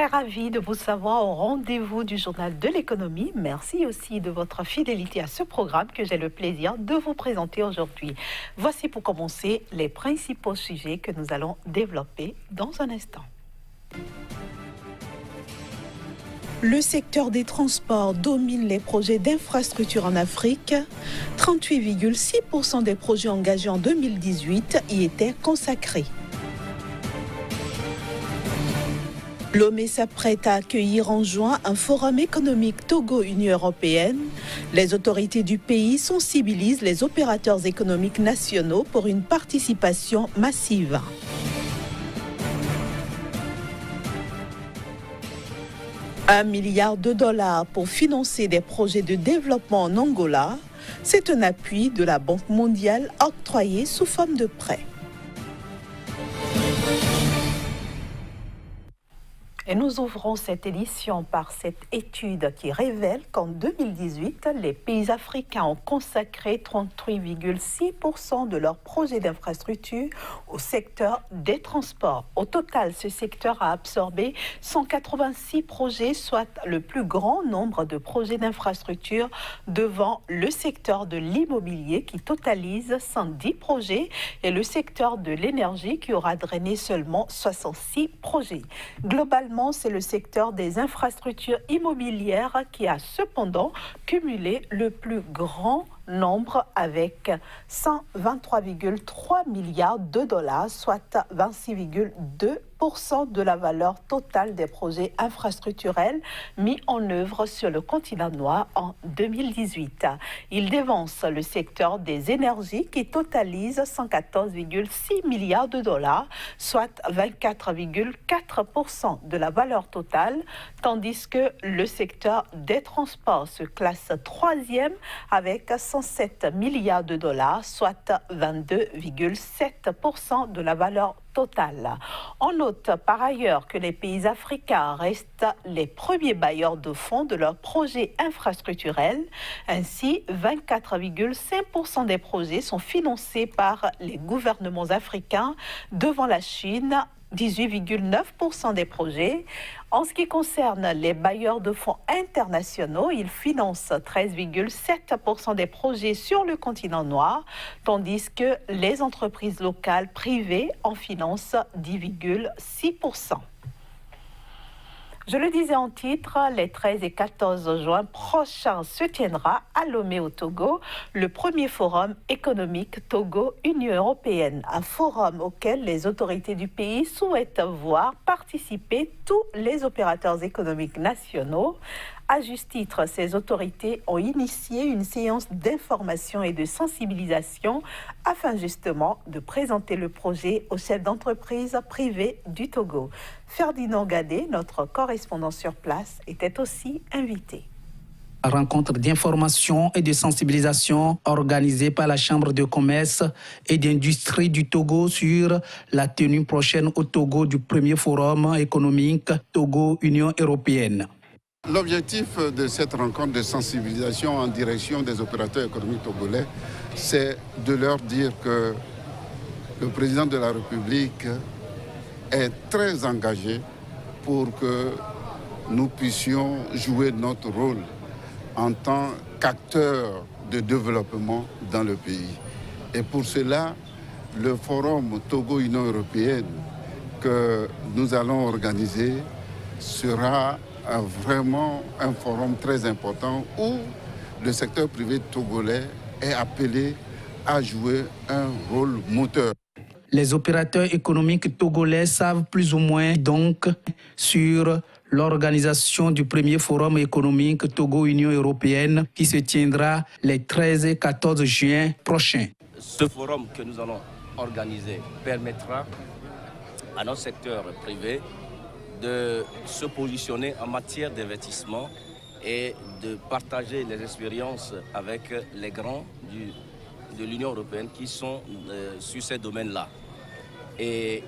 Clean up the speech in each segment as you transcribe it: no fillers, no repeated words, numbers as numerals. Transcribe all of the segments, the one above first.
Très ravi de vous savoir au rendez-vous du Journal de l'économie. Merci aussi de votre fidélité à ce programme que j'ai le plaisir de vous présenter aujourd'hui. Voici pour commencer les principaux sujets que nous allons développer dans un instant. Le secteur des transports domine les projets d'infrastructure en Afrique. 38,6% des projets engagés en 2018 y étaient consacrés. Lomé s'apprête à accueillir en juin un forum économique Togo-Union européenne. Les autorités du pays sensibilisent les opérateurs économiques nationaux pour une participation massive. $1 milliard pour financer des projets de développement en Angola. C'est un appui de la Banque mondiale octroyé sous forme de prêt. Et nous ouvrons cette édition par cette étude qui révèle qu'en 2018, les pays africains ont consacré 38,6% de leurs projets d'infrastructure au secteur des transports. Au total, ce secteur a absorbé 186 projets, soit le plus grand nombre de projets d'infrastructure devant le secteur de l'immobilier qui totalise 110 projets et le secteur de l'énergie qui aura drainé seulement 66 projets. Globalement, c'est le secteur des infrastructures immobilières qui a cependant cumulé le plus grand nombre avec 123,3 milliards de dollars, soit 26,2% de la valeur totale des projets infrastructurels mis en œuvre sur le continent noir en 2018. Il dévance le secteur des énergies qui totalise 114,6 milliards de dollars, soit 24,4% de la valeur totale, tandis que le secteur des transports se classe troisième avec 107 milliards de dollars, soit 22,7% de la valeur totale. On note par ailleurs que les pays africains restent les premiers bailleurs de fonds de leurs projets infrastructurels. Ainsi, 24,5% des projets sont financés par les gouvernements africains devant la Chine, 18,9% des projets. En ce qui concerne les bailleurs de fonds internationaux, ils financent 13,7% des projets sur le continent noir, tandis que les entreprises locales privées en financent 10,6%. Je le disais en titre, les 13 et 14 juin prochains se tiendra à Lomé au Togo le premier forum économique Togo-Union européenne, un forum auquel les autorités du pays souhaitent voir participer tous les opérateurs économiques nationaux. À juste titre, ces autorités ont initié une séance d'information et de sensibilisation afin justement de présenter le projet aux chefs d'entreprise privés du Togo. Ferdinand Gadé, notre correspondant sur place, était aussi invité. Rencontre d'information et de sensibilisation organisée par la Chambre de commerce et d'industrie du Togo sur la tenue prochaine au Togo du premier forum économique Togo-Union européenne. L'objectif de cette rencontre de sensibilisation en direction des opérateurs économiques togolais, c'est de leur dire que le président de la République est très engagé pour que nous puissions jouer notre rôle en tant qu'acteurs de développement dans le pays. Et pour cela, le forum Togo-Union européenne que nous allons organiser sera vraiment un forum très important où le secteur privé togolais est appelé à jouer un rôle moteur. Les opérateurs économiques togolais savent plus ou moins donc sur l'organisation du premier forum économique Togo-Union européenne qui se tiendra les 13 et 14 juin prochains. Ce forum que nous allons organiser permettra à notre secteur privé de se positionner en matière d'investissement et de partager les expériences avec les grands de l'Union européenne qui sont sur ces domaines-là. Et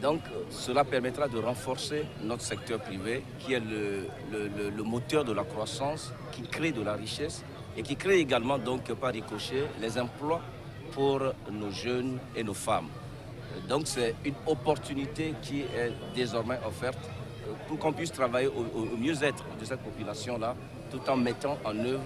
donc, cela permettra de renforcer notre secteur privé qui est le moteur de la croissance, qui crée de la richesse et qui crée également donc par ricochet les emplois pour nos jeunes et nos femmes. Donc c'est une opportunité qui est désormais offerte pour qu'on puisse travailler au mieux-être de cette population-là, tout en mettant en œuvre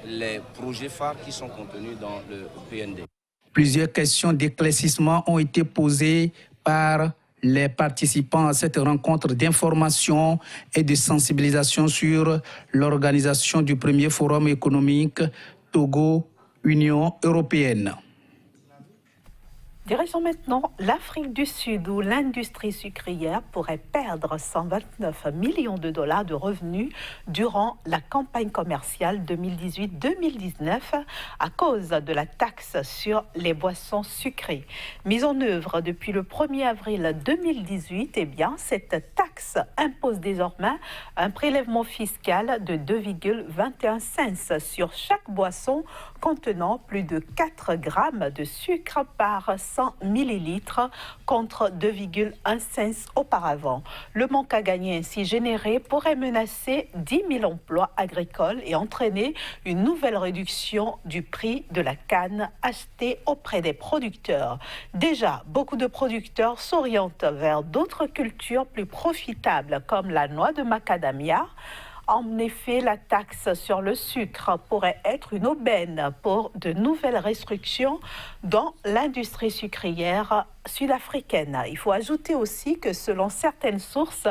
les projets phares qui sont contenus dans le PND. Plusieurs questions d'éclaircissement ont été posées par les participants à cette rencontre d'information et de sensibilisation sur l'organisation du premier forum économique Togo-Union européenne. Direction maintenant l'Afrique du Sud où l'industrie sucrière pourrait perdre 129 millions de dollars de revenus durant la campagne commerciale 2018-2019 à cause de la taxe sur les boissons sucrées. Mise en œuvre depuis le 1er avril 2018, cette taxe impose désormais un prélèvement fiscal de 2,21 cents sur chaque boisson contenant plus de 4 grammes de sucre par 100 millilitres contre 2,1 cents auparavant. Le manque à gagner ainsi généré pourrait menacer 10 000 emplois agricoles et entraîner une nouvelle réduction du prix de la canne achetée auprès des producteurs. Déjà, beaucoup de producteurs s'orientent vers d'autres cultures plus profitables comme la noix de macadamia. En effet, la taxe sur le sucre pourrait être une aubaine pour de nouvelles restrictions dans l'industrie sucrière sud-africaine. Il faut ajouter aussi que selon certaines sources,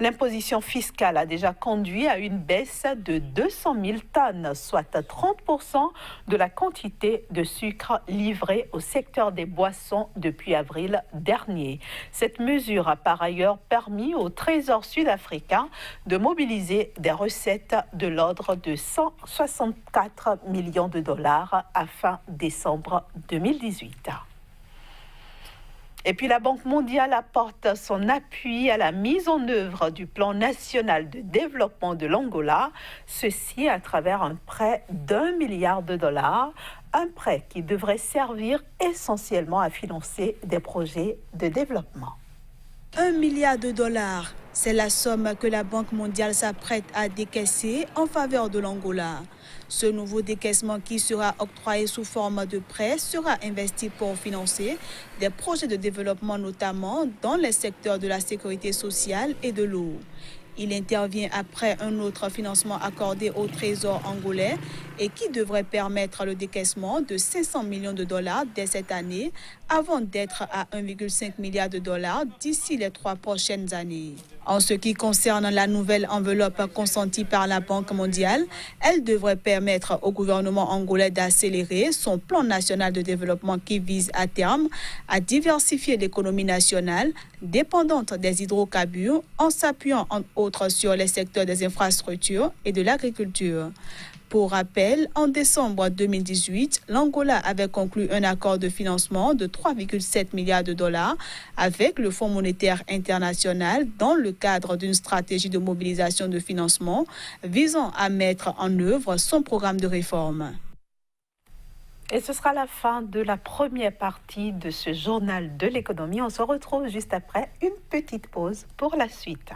l'imposition fiscale a déjà conduit à une baisse de 200 000 tonnes, soit 30% de la quantité de sucre livrée au secteur des boissons depuis avril dernier. Cette mesure a par ailleurs permis au Trésor sud-africain de mobiliser des recettes de l'ordre de 164 millions de dollars à fin décembre 2018. Et puis la Banque mondiale apporte son appui à la mise en œuvre du plan national de développement de l'Angola, ceci à travers un prêt d'1 milliard de dollars, un prêt qui devrait servir essentiellement à financer des projets de développement. 1 milliard de dollars, c'est la somme que la Banque mondiale s'apprête à décaisser en faveur de l'Angola. Ce nouveau décaissement qui sera octroyé sous forme de prêt sera investi pour financer des projets de développement, notamment dans les secteurs de la sécurité sociale et de l'eau. Il intervient après un autre financement accordé au Trésor angolais et qui devrait permettre le décaissement de 500 millions de dollars dès cette année avant d'être à 1,5 milliard de dollars d'ici les 3 prochaines années. En ce qui concerne la nouvelle enveloppe consentie par la Banque mondiale, elle devrait permettre au gouvernement angolais d'accélérer son plan national de développement qui vise à terme à diversifier l'économie nationale dépendante des hydrocarbures en s'appuyant entre autres sur les secteurs des infrastructures et de l'agriculture. Pour rappel, en décembre 2018, l'Angola avait conclu un accord de financement de 3,7 milliards de dollars avec le Fonds monétaire international dans le cadre d'une stratégie de mobilisation de financement visant à mettre en œuvre son programme de réforme. Et ce sera la fin de la première partie de ce journal de l'économie. On se retrouve juste après une petite pause pour la suite.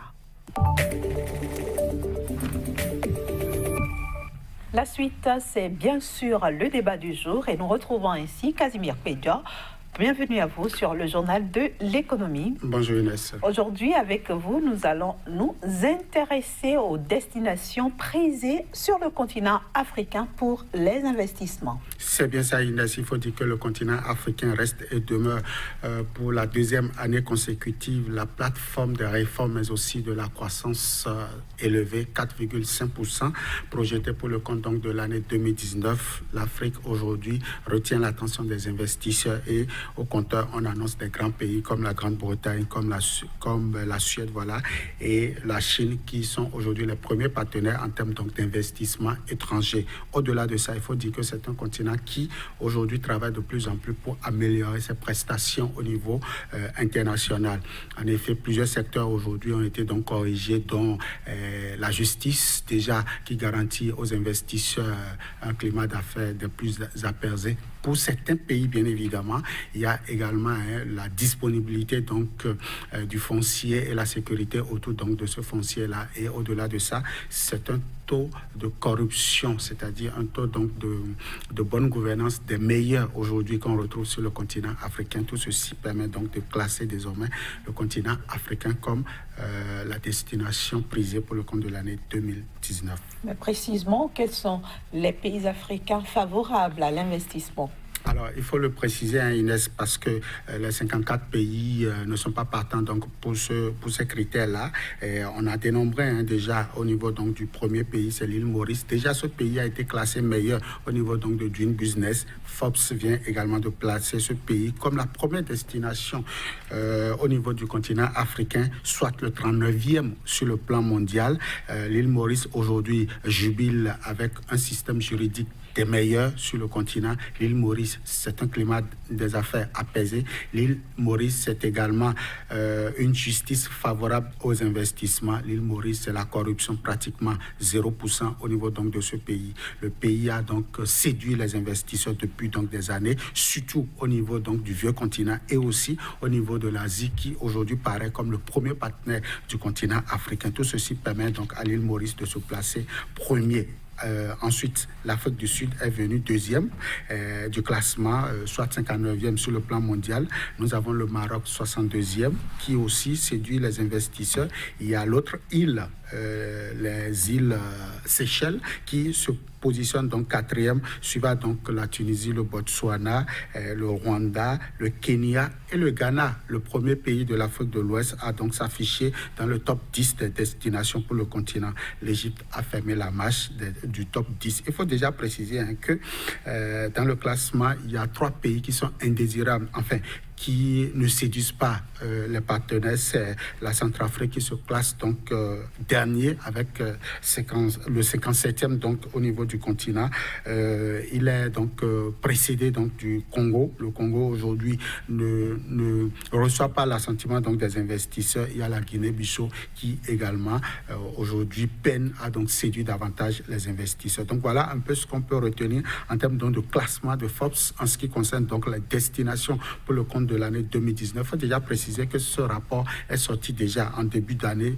La suite, c'est bien sûr le débat du jour et nous retrouvons ainsi Casimir Pédia. Bienvenue à vous sur le journal de l'économie. Bonjour Inès. Aujourd'hui, avec vous, nous allons nous intéresser aux destinations prisées sur le continent africain pour les investissements. C'est bien ça Inès, il faut dire que le continent africain reste et demeure pour la deuxième année consécutive la plateforme de réforme mais aussi de la croissance élevée, 4,5% projetée pour le compte donc de l'année 2019. L'Afrique aujourd'hui retient l'attention des investisseurs et au compteur, on annonce des grands pays comme la Grande-Bretagne, comme la Suède, voilà, et la Chine qui sont aujourd'hui les premiers partenaires en termes donc d'investissement étranger. Au-delà de ça, il faut dire que c'est un continent qui aujourd'hui travaille de plus en plus pour améliorer ses prestations au niveau international. En effet, plusieurs secteurs aujourd'hui ont été donc corrigés, dont la justice déjà qui garantit aux investisseurs un climat d'affaires de plus apaisé. Pour certains pays, bien évidemment, il y a également la disponibilité donc du foncier et la sécurité autour donc de ce foncier-là. Et au-delà de ça, c'est un taux de corruption, c'est-à-dire un taux donc de bonne gouvernance des meilleurs aujourd'hui qu'on retrouve sur le continent africain. Tout ceci permet donc de classer désormais le continent africain comme la destination prisée pour le compte de l'année 2019. Mais précisément, quels sont les pays africains favorables à l'investissement? Alors, il faut le préciser, Inès, parce que les 54 pays ne sont pas partants donc, pour ces critères-là. Et on a dénombré déjà au niveau donc, du premier pays, c'est l'île Maurice. Déjà, ce pays a été classé meilleur au niveau donc, de Doing Business. Forbes vient également de placer ce pays comme la première destination au niveau du continent africain, soit le 39e sur le plan mondial. L'île Maurice, aujourd'hui, jubile avec un système juridique des meilleurs sur le continent. L'île Maurice, c'est un climat des affaires apaisé. L'île Maurice, c'est également une justice favorable aux investissements. L'île Maurice, c'est la corruption pratiquement 0% au niveau donc de ce pays. Le pays a donc séduit les investisseurs depuis donc des années, surtout au niveau donc du vieux continent et aussi au niveau de l'Asie qui aujourd'hui paraît comme le premier partenaire du continent africain. Tout ceci permet donc à l'île Maurice de se placer premier. Ensuite, l'Afrique du Sud est venue deuxième du classement, soit 59e sur le plan mondial. Nous avons le Maroc 62e qui aussi séduit les investisseurs. Il y a l'autre île, les îles Seychelles, qui se positionne donc quatrième, suivant donc la Tunisie, le Botswana, le Rwanda, le Kenya et le Ghana. Le premier pays de l'Afrique de l'Ouest a donc s'affiché dans le top 10 des destinations pour le continent. L'Égypte a fermé la marche du top 10. Il faut déjà préciser que dans le classement, il y a 3 pays qui sont indésirables, enfin, qui ne séduisent pas les partenaires. C'est la Centrafrique qui se classe donc dernier avec le 57e donc au niveau du continent. Il est donc précédé donc du Congo. Le Congo aujourd'hui ne reçoit pas l'assentiment donc des investisseurs. Il y a la Guinée-Bissau qui également aujourd'hui peine à donc séduire davantage les investisseurs. Donc voilà un peu ce qu'on peut retenir en termes donc de classement de Forbes en ce qui concerne donc la destination pour le compte de l'année 2019. Il faut déjà préciser que ce rapport est sorti déjà en début d'année,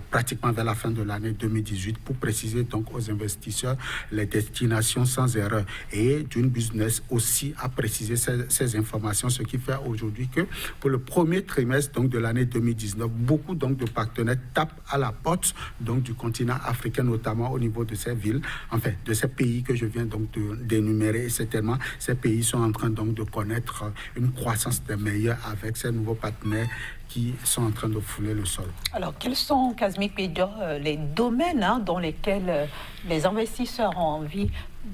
pratiquement vers la fin de l'année 2018, pour préciser donc aux investisseurs les destinations sans erreur. Et Doing Business aussi a précisé ces informations, ce qui fait aujourd'hui que pour le premier trimestre donc de l'année 2019, beaucoup donc de partenaires tapent à la porte donc du continent africain, notamment au niveau de ces villes, enfin de ces pays que je viens donc d'énumérer. Et certainement, ces pays sont en train donc de connaître une croissance des meilleurs avec ces nouveaux partenaires qui sont en train de fouler le sol. Alors, quels sont, Kazmi Pédio, les domaines dans lesquels les investisseurs ont envie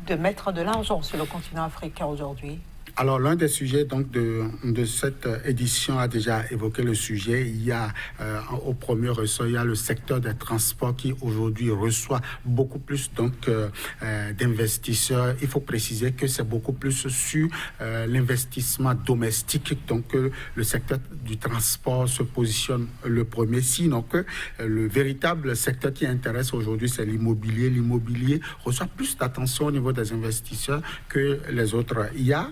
de mettre de l'argent sur le continent africain aujourd'hui? Alors, l'un des sujets donc, de cette édition a déjà évoqué le sujet. Il y a au premier ressort, il y a le secteur des transports qui aujourd'hui reçoit beaucoup plus donc, d'investisseurs. Il faut préciser que c'est beaucoup plus sur l'investissement domestique. Donc, le secteur du transport se positionne le premier. Sinon que le véritable secteur qui intéresse aujourd'hui, c'est l'immobilier. L'immobilier reçoit plus d'attention au niveau des investisseurs que les autres. Il y a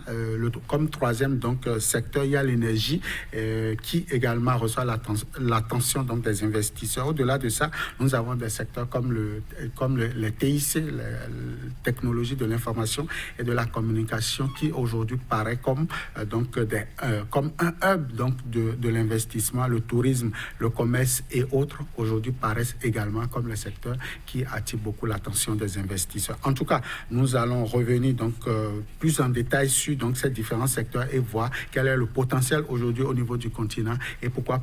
comme troisième donc, secteur, il y a l'énergie qui également reçoit l'attention donc, des investisseurs. Au-delà de ça, nous avons des secteurs comme les TIC, les technologies de l'information et de la communication, qui aujourd'hui paraît comme un hub donc, de l'investissement. Le tourisme, le commerce et autres aujourd'hui paraissent également comme les secteurs qui attirent beaucoup l'attention des investisseurs. En tout cas, nous allons revenir donc, plus en détail sur donc, ces différents secteurs et voir quel est le potentiel aujourd'hui au niveau du continent et pourquoi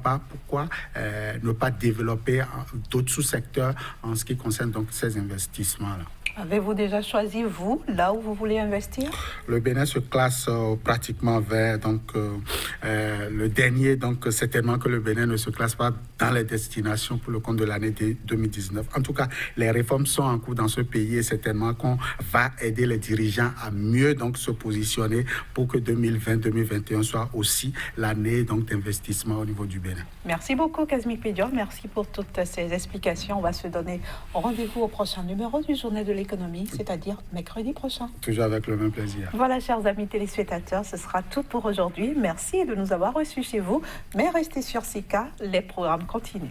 ne pas développer d'autres sous-secteurs en ce qui concerne donc ces investissements-là. Avez-vous déjà choisi, vous, là où vous voulez investir? Le Bénin se classe pratiquement vers le dernier, donc certainement que le Bénin ne se classe pas dans les destinations pour le compte de l'année 2019. En tout cas, les réformes sont en cours dans ce pays et certainement qu'on va aider les dirigeants à mieux donc, se positionner pour que 2020-2021 soit aussi l'année donc, d'investissement au niveau du Bénin. Merci beaucoup, Kazmi Pédio. Merci pour toutes ces explications. On va se donner rendez-vous au prochain numéro du Journée de l'économie. l'économie, c'est-à-dire mercredi prochain. Toujours avec le même plaisir. Voilà, chers amis téléspectateurs, ce sera tout pour aujourd'hui. Merci de nous avoir reçus chez vous. Mais restez sur SICA, les programmes continuent.